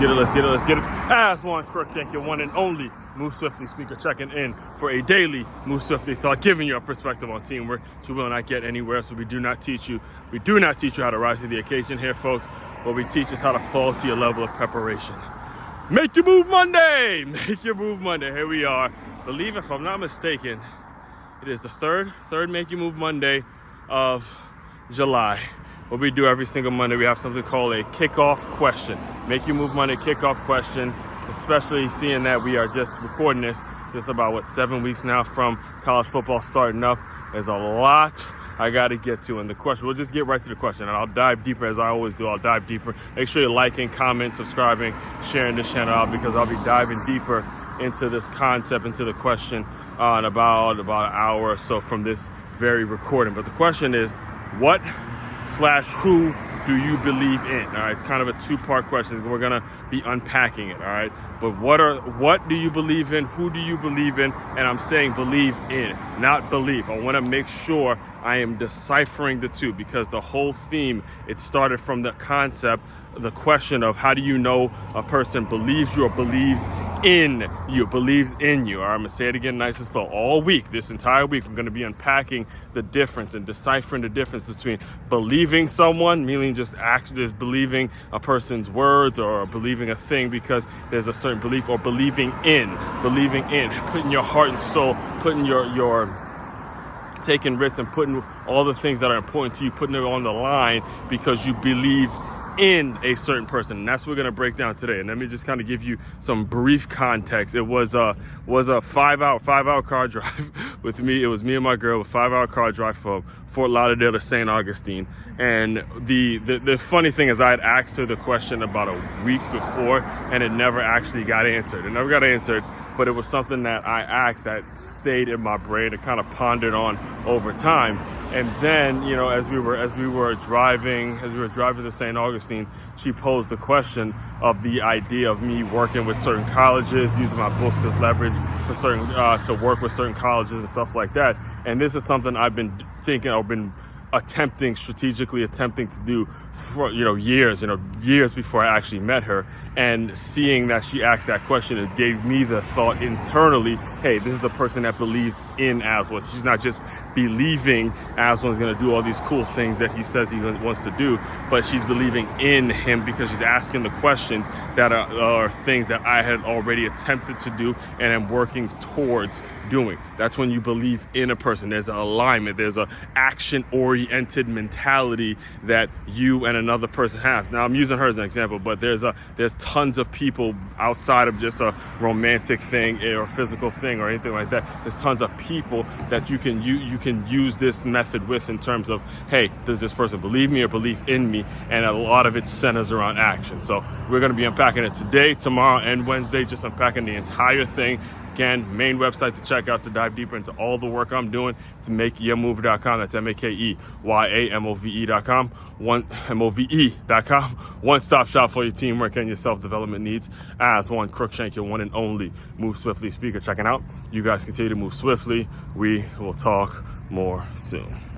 Let's get it. As one Crookshank, your one and only Move Swiftly speaker, checking in for a daily Move Swiftly thought, giving you a perspective on teamwork you will not get anywhere. So we do not teach you how to rise to the occasion here, folks. What we teach is how to fall to your level of preparation. Make your move Monday. Make your move Monday. Here we are. Believe, if I'm not mistaken, it is the third Make Your Move Monday of July. What we do every single Monday, we have something called a kickoff question. Make Your Move Monday kickoff question, especially seeing that we are just recording this just about, 7 weeks now from college football starting up. There's a lot I got to get to in the question. We'll just get right to the question, and I'll dive deeper as I always do. I'll dive deeper. Make sure you're liking, commenting, subscribing, sharing this channel out, because I'll be diving deeper into this concept, into the question in about an hour or so from this very recording. But the question is, what/who do you believe in? All right, it's kind of a two-part question. We're gonna be unpacking it. All right, but what do you believe in? Who do you believe in? And I'm saying believe in, not believe. I want to make sure I am deciphering the two, because the whole theme, it started from the concept, the question of how do you know a person believes you or believes in you. All right, I'm gonna say it again nice and slow. All week, this entire week, I'm gonna be unpacking the difference and deciphering the difference between believing someone, meaning just believing a person's words or believing a thing because there's a certain belief, or believing in, putting your heart and soul, putting your taking risks and putting all the things that are important to you, putting it on the line because you believe in a certain person. And that's what we're going to break down today. And let me just kind of give you some brief context. It was a 5 hour car drive with me. It was me and my girl, a 5 hour car drive from Fort Lauderdale to St. Augustine. And the funny thing is, I had asked her the question about a week before, and it never actually got answered. But it was something that I asked that stayed in my brain and kind of pondered on over time. And then, as we were driving to St. Augustine, she posed the question of the idea of me working with certain colleges, using my books as leverage for certain to work with certain colleges and stuff like that. And this is something I've been thinking, I've been strategically attempting to do for years before I actually met her. And seeing that she asked that question, it gave me the thought internally, hey, this is a person that believes in Aswan. She's not just believing Aswan's going to do all these cool things that he says he wants to do, but she's believing in him because she's asking the questions that are things that I had already attempted to do and am working towards doing. That's when you believe in a person. There's an alignment. There's a action-oriented mentality that you and another person have. Now, I'm using her as an example, but there's tons of people outside of just a romantic thing or physical thing or anything like that. There's tons of people that you can use this method with in terms of, hey, does this person believe me or believe in me? And a lot of it centers around action. So we're going to be unpacking it today, tomorrow, and Wednesday, just unpacking the entire thing. Again, main website to check out to dive deeper into all the work I'm doing. It's makeyourmove.com. That's MakeYamove.com. MOVE.com. One-stop shop for your teamwork and your self-development needs. As one Crookshank, your one and only Move Swiftly speaker, checking out. You guys continue to move swiftly. We will talk more soon.